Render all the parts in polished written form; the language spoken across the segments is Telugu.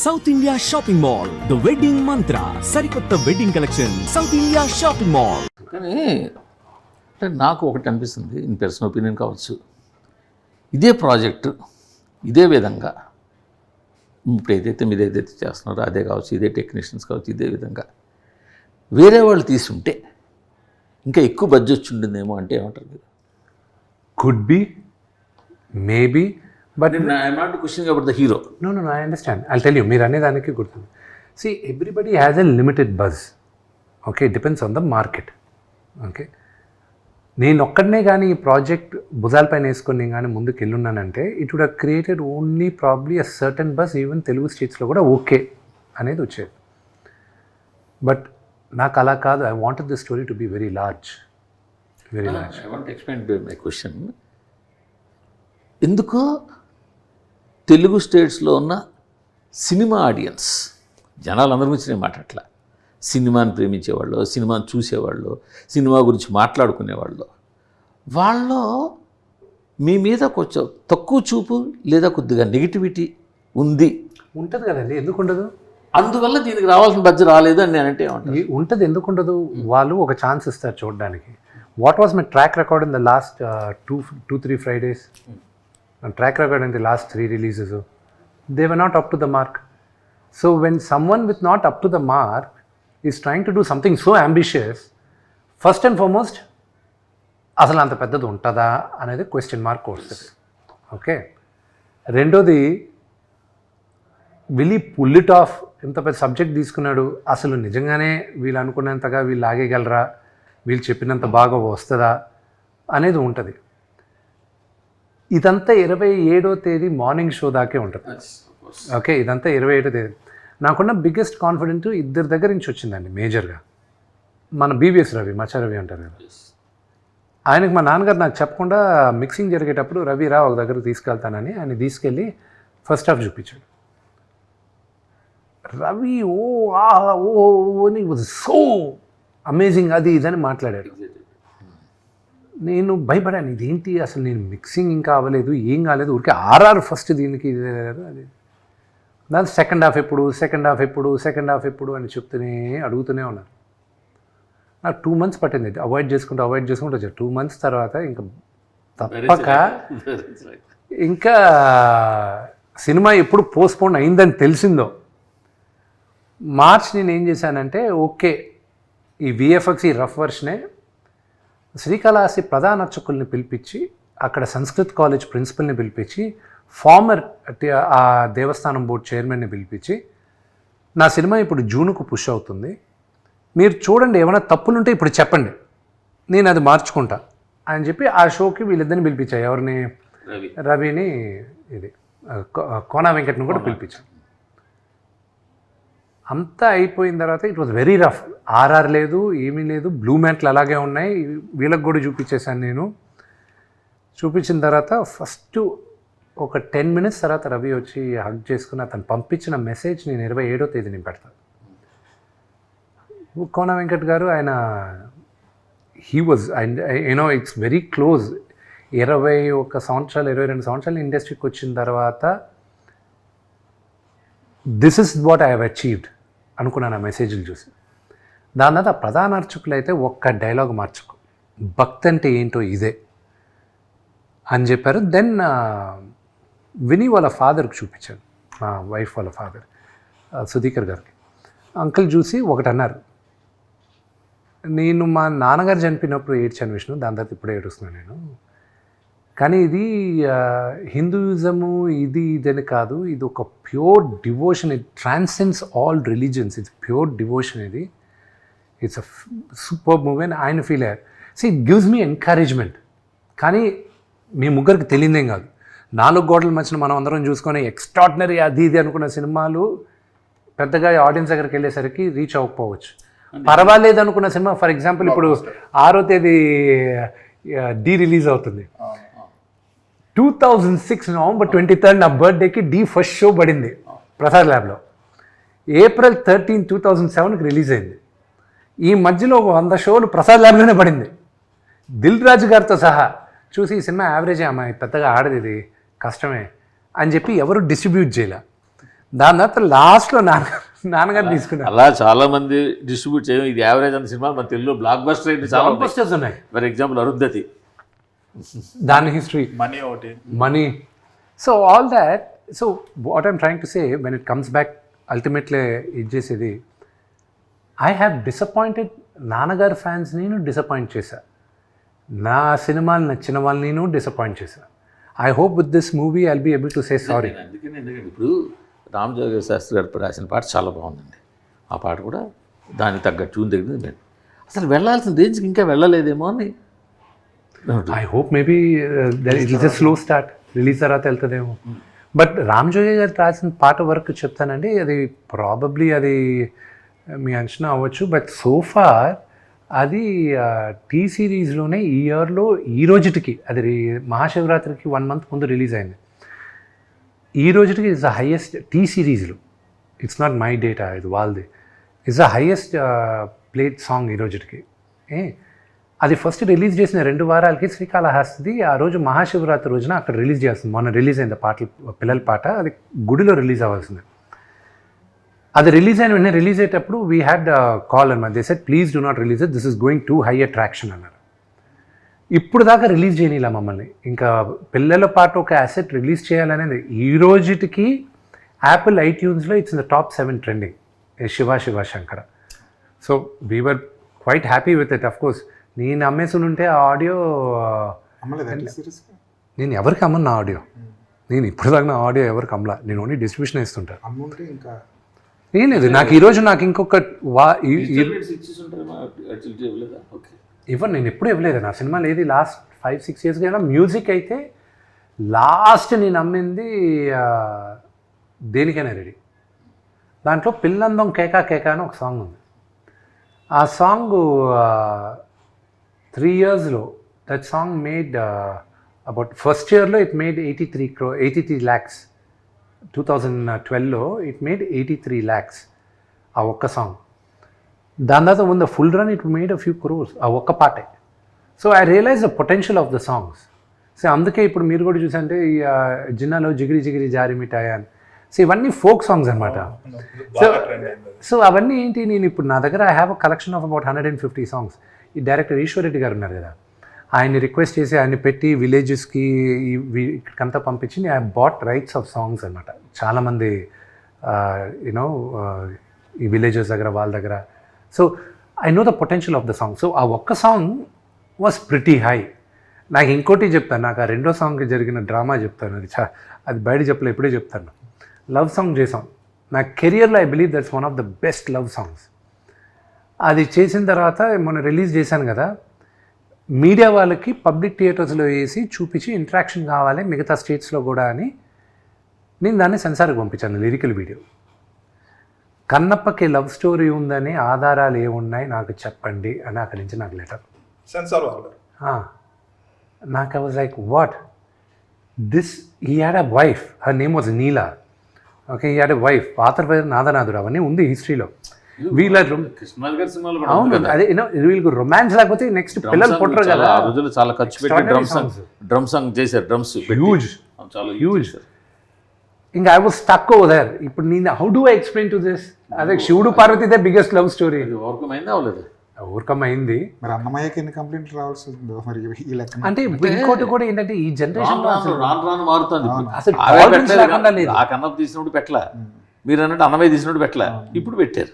South India shopping mall the wedding మంత్ర సరికొత్త wedding collection south India shopping mall. కానీ అంటే నాకు ఒకటి అనిపిస్తుంది, ఇన్ పర్సనల్ ఒపీనియన్ కావచ్చు, ఇదే ప్రాజెక్టు ఇదే విధంగా ఇప్పుడు మీరు ఏదైతే చేస్తున్నారో అదే కావచ్చు, ఇదే టెక్నీషియన్స్ కావచ్చు, ఇదే విధంగా వేరే వాళ్ళు తీసుంటే ఇంకా ఎక్కువ బడ్జెట్ వచ్చి ఉంటుందేమో అంటే ఏమంటారు మీరు? Could be, maybe, but I'm not questioning about the hero. No, I understand. I'll tell you, మీరు అనేదానికి గుర్తుంది. See, everybody has a limited buzz. Okay, it depends on the market. Okay, నేను ఒక్కడనే కానీ ఈ ప్రాజెక్ట్ భుజాలపైన వేసుకొని నేను కానీ ముందుకు వెళ్ళున్నానంటే it would have created only probably a certain buzz, even Telugu స్టేట్స్లో కూడా ఓకే అనేది వచ్చేది. బట్ నాకు అలా కాదు. I wanted the story to be very large. I want to explain my question. ఎందుకో తెలుగు స్టేట్స్లో ఉన్న సినిమా ఆడియన్స్ జనాలందరి గురించి నేను మాట్లాడట్లా, సినిమాని ప్రేమించేవాళ్ళు, సినిమాని చూసేవాళ్ళు, సినిమా గురించి మాట్లాడుకునేవాళ్ళు, వాళ్ళు మీ మీద కొంచెం తక్కువ చూపు లేదా కొద్దిగా నెగిటివిటీ ఉంటుంది కదండి. ఎందుకు ఉండదు? అందువల్ల దీనికి రావాల్సిన బడ్జెట్ రాలేదు అని నేనంటే ఉంటుంది. ఎందుకు ఉండదు? వాళ్ళు ఒక ఛాన్స్ ఇస్తారు చూడడానికి. What was my track record in the last 2-3 Fridays? Track record in the last 3 releases. They were not up to the mark. So when someone with not up to the mark is trying to do something so ambitious, first and foremost, అసలు అంత పెద్దది ఉంటుందా అనేది క్వశ్చన్ మార్క్ వస్తుంది. ఓకే, రెండోది will he pull it off? ఇంత పెద్ద సబ్జెక్ట్ తీసుకున్నాడు, అసలు నిజంగానే వీళ్ళు అనుకున్నంతగా వీళ్ళు ఆగేయగలరా, వీళ్ళు చెప్పినంత బాగా వస్తుందా అనేది ఉంటుంది. ఇదంతా 27వ తేదీ మార్నింగ్ షో దాకే ఉంటుంది. ఓకే, ఇదంతా 27వ తేదీ. నాకున్న బిగ్గెస్ట్ కాన్ఫిడెంట్ ఇద్దరి దగ్గర నుంచి వచ్చిందండి మేజర్గా. మన బీవీఎస్ రవి, మచ్చా రవి అంటారు కదా, ఆయనకు మా నాన్నగారు నాకు చెప్పకుండా మిక్సింగ్ జరిగేటప్పుడు రవి రా ఒక దగ్గరకు తీసుకెళ్తానని ఆయన తీసుకెళ్ళి ఫస్ట్ హాఫ్ చూపించాడు. రవి వాజ్ సో అమేజింగ్ అది ఇదని మాట్లాడాడు. నేను భయపడాను, ఇదేంటి అసలు నేను మిక్సింగ్ ఇంకా అవ్వలేదు, ఏం కాలేదు, ఊరికే ఆర్ఆర్ ఫస్ట్ దీనికి అది దాని సెకండ్ హాఫ్ ఎప్పుడు అని చెప్తూనే అడుగుతూనే ఉన్నారు. నాకు 2 months పట్టింది అవాయిడ్ చేసుకుంటూ వచ్చాను. 2 months తర్వాత ఇంకా తప్పక ఇంకా సినిమా ఎప్పుడు పోస్ట్పోన్ అయిందని తెలిసిందో మార్చ్ నేను ఏం చేశానంటే, ఓకే ఈ విఎఫ్ఎక్స్ ఈ రఫ్ వర్షనే శ్రీకాళహస్తి ప్రధాన అర్చకుల్ని పిలిపించి, అక్కడ సంస్కృత్ కాలేజ్ ప్రిన్సిపల్ని పిలిపించి, ఫార్మర్ ఆ దేవస్థానం బోర్డు చైర్మన్ని పిలిపించి, నా సినిమా ఇప్పుడు జూన్కు పుష్ అవుతుంది, మీరు చూడండి ఏమైనా తప్పులుంటే ఇప్పుడు చెప్పండి, నేను అది మార్చుకుంటా అని చెప్పి ఆ షోకి వీళ్ళిద్దరిని పిలిపించాయి. ఎవరిని? రవిని, ఇది కోనా వెంకట్ని కూడా పిలిపించాను. అంతా అయిపోయిన తర్వాత it was very rough. RR లేదు, ఏమీ లేదు, బ్లూ మ్యాట్లు అలాగే ఉన్నాయి. వీళ్ళకి కూడా చూపించేశాను నేను. చూపించిన తర్వాత ఫస్ట్ ఒక 10 minutes తర్వాత రవి వచ్చి హగ్ చేసుకుని అతను పంపించిన మెసేజ్ నేను 27వ తేదీని పెడతాను. కోన వెంకట్ గారు ఆయన he was you know it's very close. 21 సంవత్సరాలు 22 సంవత్సరాలు ఇండస్ట్రీకి వచ్చిన తర్వాత this is what I have achieved అనుకున్నాను ఆ మెసేజ్లు చూసి. దాని తర్వాత ప్రధాన అర్చకులు అయితే ఒక్క డైలాగ్ మార్చుకో, భక్తి అంటే ఏంటో ఇదే అని చెప్పారు. దెన్ వినీ వాళ్ళ ఫాదర్కి చూపించాను, మా వైఫ్ వాళ్ళ ఫాదర్ సుధీకర్ గారికి. అంకుల్ చూసి ఒకటి అన్నారు, నేను మా నాన్నగారు చనిపోయినప్పుడు ఏడ్చాను విష్ణు, దాని తర్వాత ఇప్పుడే ఏడుస్తున్నాను నేను, కానీ ఇది హిందూయిజము ఇదని కాదు, ఇది ఒక pure devotion, it transcends all religions, it's pure devotion, ఇది ఇట్స్ అ సూపర్ మూవీ అని ఆయన ఫీల్ అయ్యారు. So it gives me encouragement. కానీ మీ ముగ్గురికి తెలియదేం కాదు, 4 గోడల మధ్యన మనం అందరం చూసుకొని ఎక్స్ట్రాడినరీ అది ఇది అనుకున్న సినిమాలు పెద్దగా ఆడియన్స్ దగ్గరికి వెళ్ళేసరికి రీచ్ అవ్వకపోవచ్చు. పర్వాలేదు అనుకున్న సినిమా, ఫర్ ఎగ్జాంపుల్ ఇప్పుడు 6వ తేదీ డి రిలీజ్ అవుతుంది. 2006 November 23rd నా బర్త్డేకి డి ఫస్ట్ షో పడింది ప్రసాద్ ల్యాబ్లో. April 13, 2007కి రిలీజ్ అయింది. ఈ మధ్యలో 100 షోలు ప్రసాద్ ల్యాబ్లోనే పడింది. దిల్ రాజు గారితో సహా చూసి ఈ సినిమా యావరేజే అమ్మాయి, పెద్దగా ఆడది, ఇది కష్టమే అని చెప్పి ఎవరు డిస్ట్రిబ్యూట్ చేయలే. దాని తర్వాత లాస్ట్లో నాన్నగారు తీసుకున్నారు. అలా చాలా మంది డిస్ట్రిబ్యూట్ చేయడం, ఇది యావరేజ్ అన్న సినిమా మన తెలుగులో బ్లాక్ బస్టర్ అయితే చాలా బస్టర్స్ ఉన్నాయి. ఫర్ ఎగ్జాంపుల్ అరుంధతి, దాని హిస్టరీ, మనీ ఒకటి, money. So all that. So what I'm trying to say, when it comes back ultimately ఇది చేసేది, ఐ హ్యావ్ డిసప్పాయింటెడ్ నాన్నగారు ఫ్యాన్స్. నేను డిసప్పాయింట్ చేశా, నా సినిమాలు నచ్చిన వాళ్ళు నేను డిసప్పాయింట్ చేశా. I hope with this movie I'll be able to say sorry. ఎందుకంటే ఇప్పుడు రామజోగ శాస్త్రి గారు రాసిన పాట చాలా బాగుందండి. ఆ పాట కూడా దానికి తగ్గ ట్యూన్ దగ్గర అసలు వెళ్ళాల్సిన రేంజ్కి ఇంకా వెళ్ళలేదేమో అని. I hope maybe it is a slow start, release తర్వాత వెళ్తుందేమో. బట్ రామ్ జోగి గారు రాసిన పాట వరకు చెప్తానండి, అది ప్రాబబ్లీ అది మీ అంచనా అవ్వచ్చు. బట్ సోఫార్ అది టీ సిరీస్లోనే ఈ ఇయర్లో ఈ రోజుటికి, అది మహాశివరాత్రికి 1 month ముందు రిలీజ్ అయింది. ఈ రోజుటికి ఇట్స్ ద హైయెస్ట్ టీ సిరీస్లో, ఇట్స్ నాట్ మై డేటా, ఇది వాళ్ళది, it's the highest played song ఈ రోజుటికి. అది ఫస్ట్ రిలీజ్ చేసిన 2 వారాలకి శ్రీకాళహస్తి ఆ రోజు మహాశివరాత్రి రోజున అక్కడ రిలీజ్ చేస్తుంది. మొన్న రిలీజ్ అయింది పాటలు, పిల్లల పాట, అది గుడిలో రిలీజ్ అవ్వాల్సింది. అది రిలీజ్ అయిన వెంటనే రిలీజ్ అయ్యేటప్పుడు వీ హ్యాడ్ కాల్ అన్నమాట. They said please do not release it, this is going to high attraction అన్నారు. ఇప్పుడు దాకా రిలీజ్ చేయనిలా మమ్మల్ని. ఇంకా పిల్లల పాట ఒక అసెట్ రిలీజ్ చేయాలనేది ఈ రోజుటికి యాపిల్ ఐట్యూన్స్లో it's in the top 7 trending, Shiva Shankara. So we were quite happy with it. Of course నేను అమ్మేసి ఉంటే ఆ ఆడియో నేను ఎవరికి అమ్మను, నా ఆడియో నేను ఇప్పుడు దాకా నా ఆడియో ఎవరికి అమ్మలా, నేను ఓన్లీ డిస్ట్రిబ్యూషన్ ఇస్తుంటాను. ఇంకా ఏం లేదు, నాకు ఈరోజు నాకు ఇంకొక ఇవ్వను, నేను ఎప్పుడు ఇవ్వలేదు నా సినిమాలు ఏది లాస్ట్ 5-6 years అయినా. మ్యూజిక్ అయితే లాస్ట్ నేను అమ్మింది దేనికైనా రెడీ. దాంట్లో పిల్లందం కేకా కేకా అని ఒక సాంగ్ ఉంది. ఆ సాంగ్ 3 yearsలో that song made about first ఇయర్లో ఇట్ మేడ్ 83 lakhs. 2012లో ఇట్ మేడ్ 83 lakhs ఆ ఒక్క సాంగ్. దాని తర్వాత ఉన్న full run it made a few crores ఆ ఒక్క పాటే. So I realize the potential of the songs. So అందుకే ఇప్పుడు మీరు కూడా చూసంటే ఈ జిన్నాలో జిగిరి జిగిరి జారి మిఠాయి అని, సో ఇవన్నీ ఫోక్ సాంగ్స్ అనమాట. సో అవన్నీ ఏంటి, నేను ఇప్పుడు నా దగ్గర I have a collection of about 150 songs. ఈ డైరెక్టర్ ఈశ్వర్ రెడ్డి గారు ఉన్నారు కదా, ఆయన్ని రిక్వెస్ట్ చేసి ఆయన్ని పెట్టి విలేజెస్కి ఇక్కడికంతా పంపించి I bought rights of songs అనమాట. చాలామంది యూనో ఈ విలేజెస్ దగ్గర వాళ్ళ దగ్గర. So I know the potential of the song. So ఆ ఒక్క సాంగ్ వాస్ ప్రిటీ హై. నాకు ఇంకోటి చెప్తాను, నాకు ఆ 2వ సాంగ్కి జరిగిన డ్రామా చెప్తాను, అది బయట చెప్పలే, ఇప్పుడే చెప్తాను. లవ్ సాంగ్ చేసాం, నా కెరియర్లో I believe that's one of the best love songs. అది చేసిన తర్వాత మొన్న రిలీజ్ చేశాను కదా, మీడియా వాళ్ళకి పబ్లిక్ థియేటర్స్లో వేసి చూపించి ఇంట్రాక్షన్ కావాలి మిగతా స్టేట్స్లో కూడా అని నేను దాన్ని సెన్సార్కి పంపించాను, లిరికల్ వీడియో. కన్నప్పకి లవ్ స్టోరీ ఉందని ఆధారాలు ఏమున్నాయి నాకు చెప్పండి అని అక్కడి నుంచి నాకు లెటర్. సెన్సార్ వాళ్ళు నాకు I was like what this, he had a wife, her name was Neela. Okay, he had a wife, author పేరు నాదనాథుడు, అవన్నీ ఉంది హిస్టరీలో. వీళ్ళ అవును, అదే వీళ్ళకి రొమాన్స్ లేకపోతే నెక్స్ట్ పిల్లలు పుట్టరు కదా. రోజులు చాలా ఖర్చు పెట్టి డ్రమ్ సాంగ్ చేశారు, డ్రమ్స్ హ్యూజ్ చాలా హ్యూజ్. ఇంకా I was stuck over there. ఇప్పుడు నేను how do I explain to this? అదే శివుడు Parvati the biggest love story. Overcome అయిందా అవ్వలేదు? ఓవర్కమ్ అయింది. మరి అన్నమయ్యకి ఎన్ని కంప్లైంట్లు రావాల్సి ఉందో మరి ఈ లెక్క. అంటే ఇంకోటి కూడా ఏంటంటే ఈ జనరేషన్ రాను మారుతుంది. అసలు ఆ కన్నప్ప తీసినప్పుడు పెట్టలే, మీరు అన్నట్టు అన్నమయ్య తీసినప్పుడు పెట్టలే, ఇప్పుడు పెట్టారు.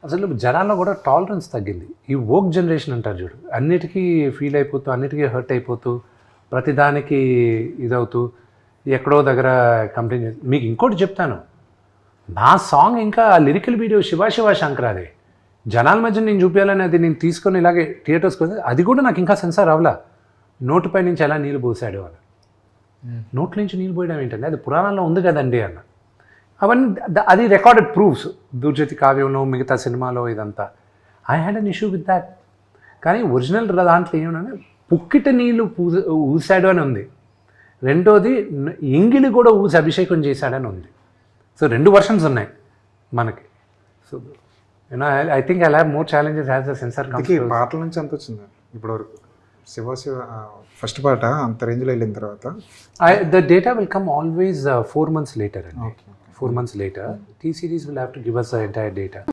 అసలు జనాల్లో కూడా టాలరెన్స్ తగ్గింది. ఈ వోక్ జనరేషన్ అంటారు చూడు, అన్నిటికీ ఫీల్ అయిపోతూ, అన్నిటికీ హర్ట్ అయిపోతూ, ప్రతిదానికి ఇదవుతూ, ఎక్కడో దగ్గర కంప్లైంట్ చేసి. మీకు ఇంకోటి చెప్తాను, నా సాంగ్ ఇంకా లిరికల్ వీడియో శివ శంకరాది జనాల మధ్య నేను చూపించాలని అది నేను తీసుకొని ఇలాగే థియేటర్స్కి వస్తే అది కూడా నాకు ఇంకా సెన్సార్ అవ్వలా. నోటిపై నుంచి ఎలా నీళ్ళు పోసాడు అని, నోట్ల నుంచి నీళ్ళు పోయడం ఏంటంటే అది పురాణాల్లో ఉంది కదండి అన్న. అవన్నీ అది రికార్డెడ్ ప్రూఫ్స్, దుర్జతి కావ్యంలో మిగతా సినిమాలో ఇదంతా. I had an issue with that. కానీ ఒరిజినల్ దాంట్లో ఏమన్నా పుక్కిట నీళ్ళు ఊసాడు అని ఉంది. రెండోది ఎంగిలి కూడా ఊసి అభిషేకం చేశాడని ఉంది. సో 2 versions ఉన్నాయి మనకి. So you know I think I have more challenges has the censor. పాటల నుంచి ఎంత వచ్చింది ఇప్పటివరకు? శివ ఫస్ట్ పాట అంత రేంజ్లో వెళ్ళిన తర్వాత the data will come always 4 months later అండి. 4 months later, T-Series will have to give us the entire data.